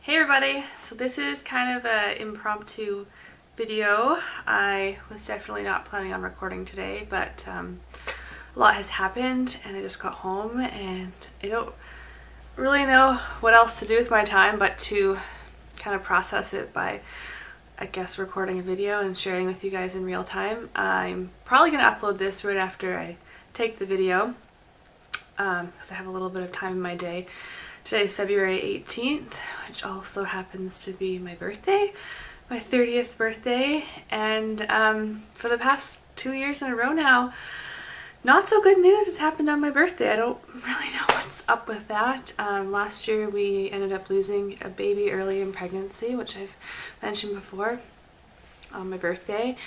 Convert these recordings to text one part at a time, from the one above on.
Hey everybody, so this is kind of an impromptu video. I was definitely not planning on recording today, but a lot has happened and I just got home and I don't really know what else to do with my time but to kind of process it by, I guess, recording a video and sharing with you guys in real time. I'm probably going to upload this right after I take the video because I have a little bit of time in my day. Today is February 18th, which also happens to be my birthday, my 30th birthday, and for the past 2 years in a row now, not so good news has happened on my birthday. I don't really know what's up with that. Last year we ended up losing a baby early in pregnancy, which I've mentioned before, on my birthday.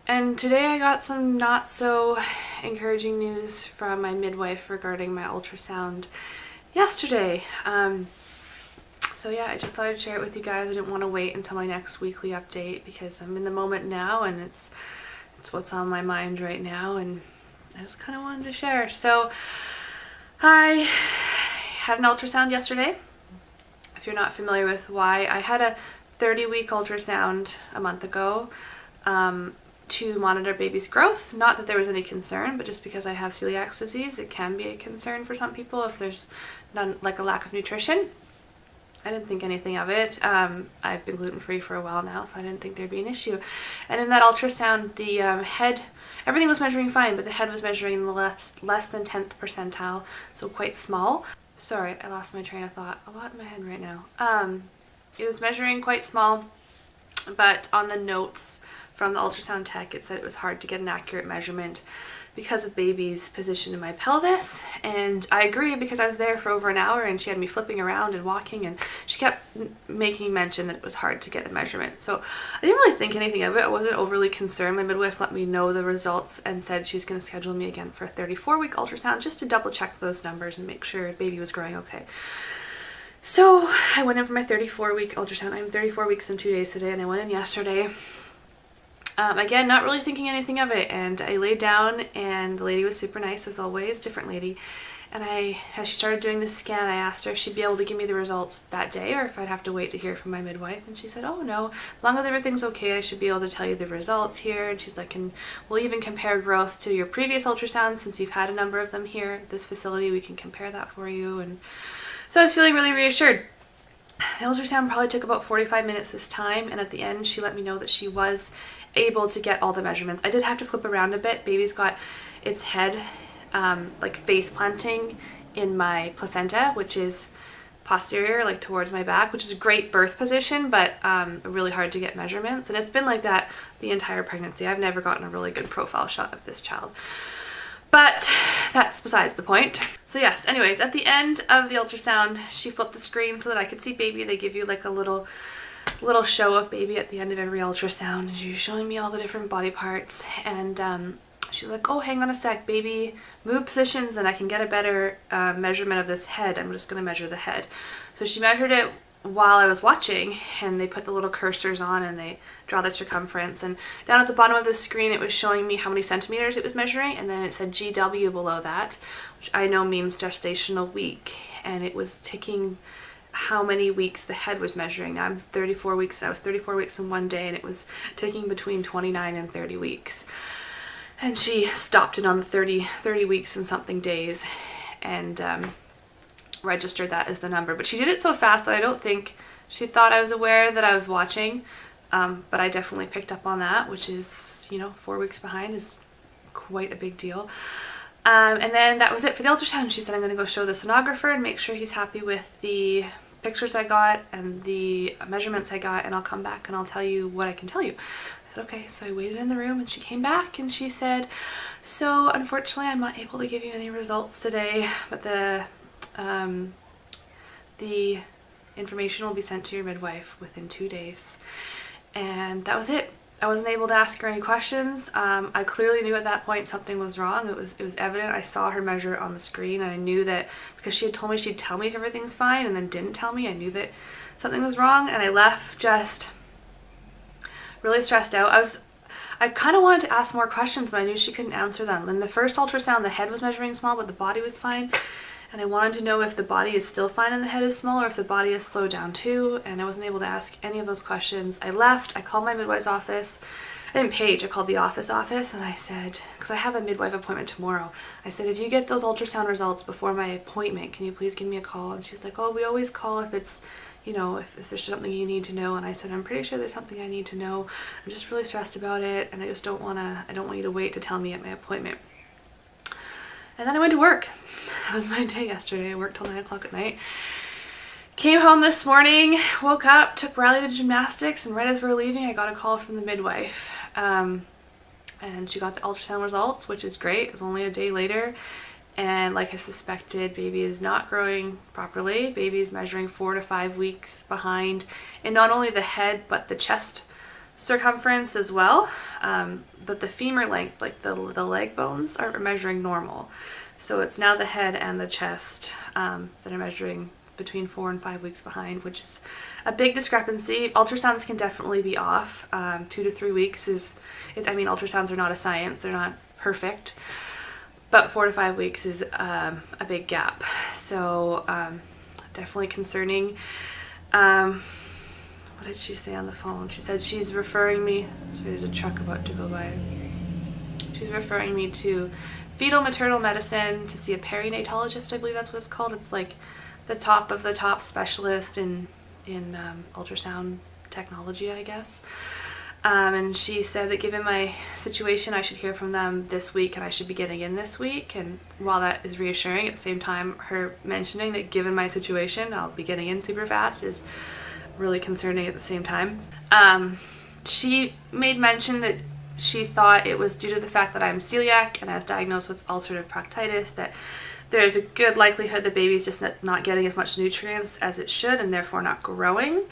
And today I got some not so encouraging news from my midwife regarding my ultrasound yesterday. So yeah, I just thought I'd share it with you guys. I didn't want to wait until my next weekly update because I'm in the moment now and it's what's on my mind right now, and I just kind of wanted to share. So I had an ultrasound yesterday. If you're not familiar with why, I had a 30-week ultrasound a month ago to monitor baby's growth. Not that there was any concern, but just because I have celiac disease, it can be a concern for some people if there's none, like a lack of nutrition. I didn't think anything of it. I've been gluten-free for a while now, so I didn't think there'd be an issue. And in that ultrasound, the head, everything was measuring fine, but the head was measuring in the less than 10th percentile, so quite small. Sorry, I lost my train of thought. A lot in my head right now. It was measuring quite small, but on the notes from the ultrasound tech, it said it was hard to get an accurate measurement because of baby's position in my pelvis. And I agree, because I was there for over an hour and she had me flipping around and walking, and she kept making mention that it was hard to get a measurement. So I didn't really think anything of it. I wasn't overly concerned. My midwife let me know the results and said she was going to schedule me again for a 34-week ultrasound just to double check those numbers and make sure baby was growing okay. So I went in for my 34-week ultrasound. I'm 34 weeks and 2 days today, and I went in yesterday. Again, not really thinking anything of it, and I laid down and the lady was super nice as always, different lady, and as she started doing the scan, I asked her if she'd be able to give me the results that day or if I'd have to wait to hear from my midwife, and she said, oh no, as long as everything's okay, I should be able to tell you the results here. And she's like, and we'll even compare growth to your previous ultrasound since you've had a number of them here at this facility. We can compare that for you. And so I was feeling really reassured. The ultrasound probably took about 45 minutes this time, and at the end she let me know that she was able to get all the measurements. I did have to flip around a bit. Baby's got its head like face planting in my placenta, which is posterior, like towards my back, which is a great birth position, but really hard to get measurements. And it's been like that the entire pregnancy. I've never gotten a really good profile shot of this child. But that's besides the point. So yes, anyways, at the end of the ultrasound, she flipped the screen so that I could see baby. They give you like a little show of baby at the end of every ultrasound, and she's showing me all the different body parts. And she's like, oh, hang on a sec, baby, move positions and I can get a better measurement of this head. I'm just going to measure the head. So she measured it while I was watching, and they put the little cursors on and they draw the circumference, and down at the bottom of the screen it was showing me how many centimeters it was measuring, and then it said GW below that, which I know means gestational week, and it was ticking how many weeks the head was measuring. Now I'm 34 weeks. I was 34 weeks in 1 day, and it was ticking between 29 and 30 weeks. And she stopped it on the 30 weeks and something days, and registered that as the number. But she did it so fast that I don't think she thought I was aware that I was watching. But I definitely picked up on that, which is, you know, 4 weeks behind is quite a big deal. And then that was it for the ultrasound. She said, I'm going to go show the sonographer and make sure he's happy with the pictures I got and the measurements I got, and I'll come back and I'll tell you what I can tell you. I said, okay. So I waited in the room, and she came back and she said, so unfortunately I'm not able to give you any results today, but the information will be sent to your midwife within 2 days. And that was it. I wasn't able to ask her any questions. I clearly knew at that point something was wrong. It was evident. I saw her measure on the screen, and I knew that because she had told me she'd tell me if everything's fine and then didn't tell me, I knew that something was wrong, and I left just really stressed out. I kind of wanted to ask more questions, but I knew she couldn't answer them. In the first ultrasound, the head was measuring small, but the body was fine. and I wanted to know if the body is still fine and the head is small, or if the body is slowed down too, and I wasn't able to ask any of those questions. I left, I called my midwife's office. I didn't page, I called the office, and I said, because I have a midwife appointment tomorrow, I said, if you get those ultrasound results before my appointment, can you please give me a call? And she's like, oh, we always call if it's, you know, if there's something you need to know. And I said, I'm pretty sure there's something I need to know. I'm just really stressed about it, and I don't want you to wait to tell me at my appointment. And then I went to work. That was my day yesterday. I worked till 9 o'clock at night. Came home this morning, woke up, took Riley to gymnastics, and right as we were leaving, I got a call from the midwife. And she got the ultrasound results, which is great. It was only a day later. And like I suspected, baby is not growing properly. Baby is measuring 4 to 5 weeks behind in not only the head, but the chest circumference as well. But the femur length, like the leg bones, are measuring normal. So it's now the head and the chest that are measuring between 4 and 5 weeks behind, which is a big discrepancy. Ultrasounds can definitely be off. 2 to 3 weeks ultrasounds are not a science, they're not perfect, but 4 to 5 weeks is a big gap. So definitely concerning. What did she say on the phone? She said she's referring me, there's a truck about to go by. She's referring me to fetal maternal medicine to see a perinatologist, I believe that's what it's called. It's like the top of the top specialist in ultrasound technology, I guess. And she said that given my situation, I should hear from them this week, and I should be getting in this week. And while that is reassuring, at the same time, her mentioning that given my situation, I'll be getting in super fast is really concerning at the same time. She made mention that she thought it was due to the fact that I'm celiac and I was diagnosed with ulcerative proctitis, that there's a good likelihood the baby's just not getting as much nutrients as it should and therefore not growing.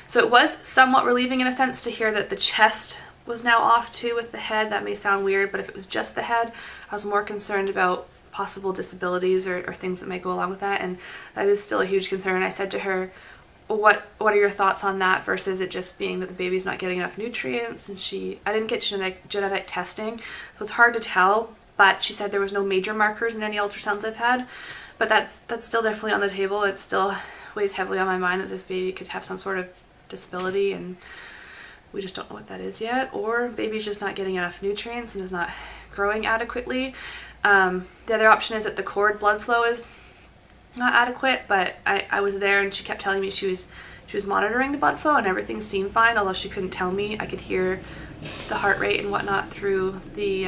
So it was somewhat relieving in a sense to hear that the chest was now off too with the head. That may sound weird, but if it was just the head, I was more concerned about possible disabilities or things that may go along with that, and that is still a huge concern. I said to her, what are your thoughts on that versus it just being that the baby's not getting enough nutrients? And I didn't get genetic testing, so it's hard to tell, but she said there was no major markers in any ultrasounds I've had, but that's still definitely on the table. It still weighs heavily on my mind that this baby could have some sort of disability, and we just don't know what that is yet, or baby's just not getting enough nutrients and is not growing adequately. The other option is that the cord blood flow is not adequate, but I was there and she kept telling me she was monitoring the blood flow and everything seemed fine, although she couldn't tell me. I could hear the heart rate and whatnot through the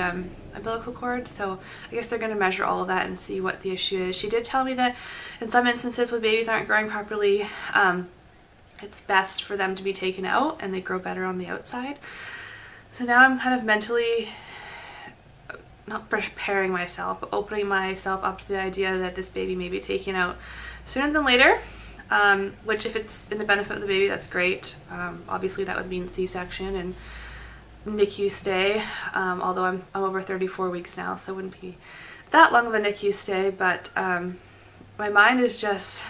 umbilical cord, so I guess they're going to measure all of that and see what the issue is. She did tell me that in some instances when babies aren't growing properly, it's best for them to be taken out and they grow better on the outside. So now I'm kind of mentally not preparing myself, but opening myself up to the idea that this baby may be taken out sooner than later, which if it's in the benefit of the baby, that's great. Obviously that would mean C-section and NICU stay, although I'm over 34 weeks now, so it wouldn't be that long of a NICU stay, but my mind is just,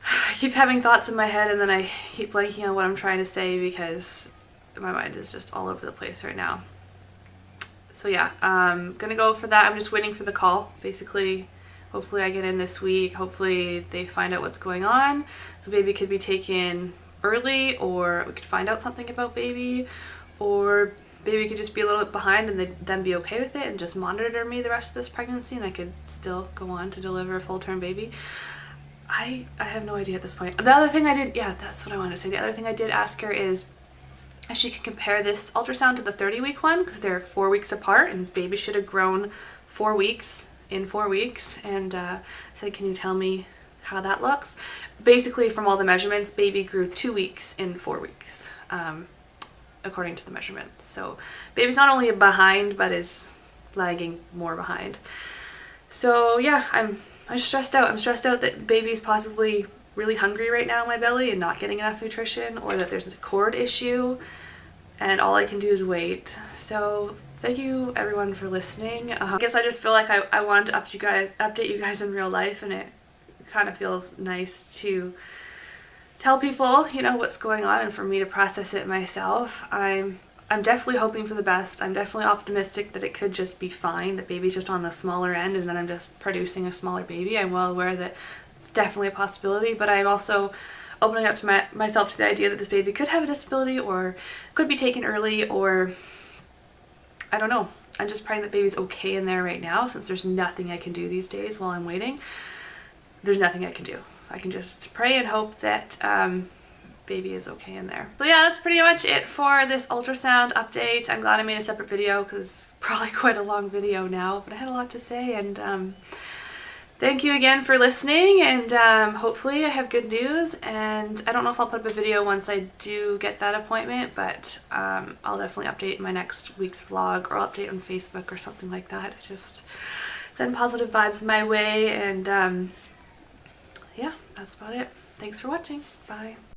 I keep having thoughts in my head and then I keep blanking on what I'm trying to say because my mind is just all over the place right now. So yeah, I'm gonna go for that. I'm just waiting for the call. Basically, hopefully I get in this week. Hopefully they find out what's going on. So baby could be taken early, or we could find out something about baby, or baby could just be a little bit behind and then be okay with it and just monitor me the rest of this pregnancy and I could still go on to deliver a full-term baby. I have no idea at this point. The other thing I did, yeah, that's what I wanted to say. The other thing I did ask her is if she could compare this ultrasound to the 30-week one, because they're 4 weeks apart and baby should have grown 4 weeks in 4 weeks, and said, can you tell me how that looks? Basically, from all the measurements, baby grew 2 weeks in 4 weeks, according to the measurements. So baby's not only behind, but is lagging more behind. So yeah, I'm stressed out. I'm stressed out that baby's possibly really hungry right now in my belly and not getting enough nutrition, or that there's a cord issue and all I can do is wait. So thank you everyone for listening. I guess I just feel like I wanted to update you guys in real life, and it kind of feels nice to tell people, you know, what's going on and for me to process it myself. I'm I'm definitely hoping for the best. I'm definitely optimistic that it could just be fine, that baby's just on the smaller end and then I'm just producing a smaller baby. I'm well aware that it's definitely a possibility, but I'm also opening up to myself to the idea that this baby could have a disability or could be taken early, or I don't know. I'm just praying that baby's okay in there right now, since there's nothing I can do these days while I'm waiting. There's nothing I can do. I can just pray and hope that baby is okay in there. So yeah, that's pretty much it for this ultrasound update. I'm glad I made a separate video because it's probably quite a long video now, but I had a lot to say, and thank you again for listening, and hopefully I have good news. And I don't know if I'll put up a video once I do get that appointment, but I'll definitely update my next week's vlog, or I'll update on Facebook or something like that. Just send positive vibes my way, and yeah, that's about it. Thanks for watching. Bye.